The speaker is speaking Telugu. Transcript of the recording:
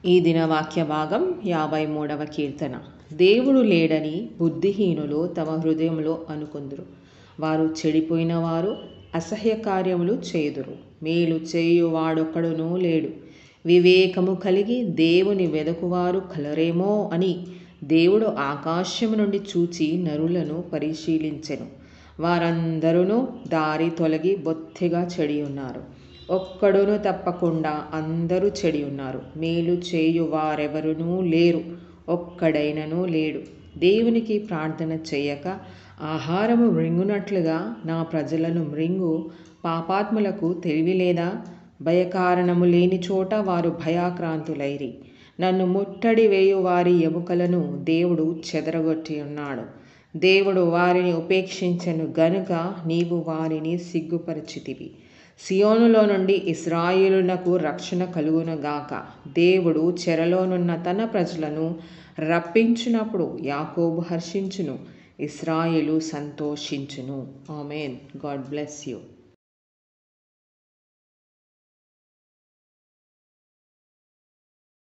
ఈ దిన వాక్య భాగం 53వ కీర్తన. దేవుడు లేడని బుద్ధిహీనులు తమ హృదయంలో అనుకొందురు. వారు చెడిపోయిన వారు అసహ్య కార్యములు చేయుదురు. మేలు చేయువాడొక్కడునూ లేడు. వివేకము కలిగి దేవుని వెదకువారు కలరేమో అని దేవుడు ఆకాశము నుండి చూచి నరులను పరిశీలించెను. వారందరూ దారి తొలగి బొత్తిగా చెడి ఉన్నారు. ఒక్కడును తప్పకుండా అందరూ చెడి ఉన్నారు. మేలు చేయువారెవరునూ లేరు, ఒక్కడైనను లేడు. దేవునికి ప్రార్థన చేయక ఆహారము మృంగునట్లుగా నా ప్రజలను మృంగు. పాపాత్ములకు తెలివి లేదా? భయకారణము లేని చోట వారు భయాక్రాంతులైరి. నన్ను ముట్టడి వేయు వారి ఎముకలను దేవుడు చెదరగొట్టి ఉన్నాడు. దేవుడు వారిని ఉపేక్షించెను గనుక నీవు వారిని సిగ్గుపరిచితివి. సియోనులో నుండి ఇశ్రాయేలునకు రక్షణ కలుగునుగాక. దేవుడు చెరలోనున్న తన ప్రజలను రప్పించినప్పుడు యాకోబు హర్షించును, ఇశ్రాయేలు సంతోషించును. ఆమేన్. God bless you.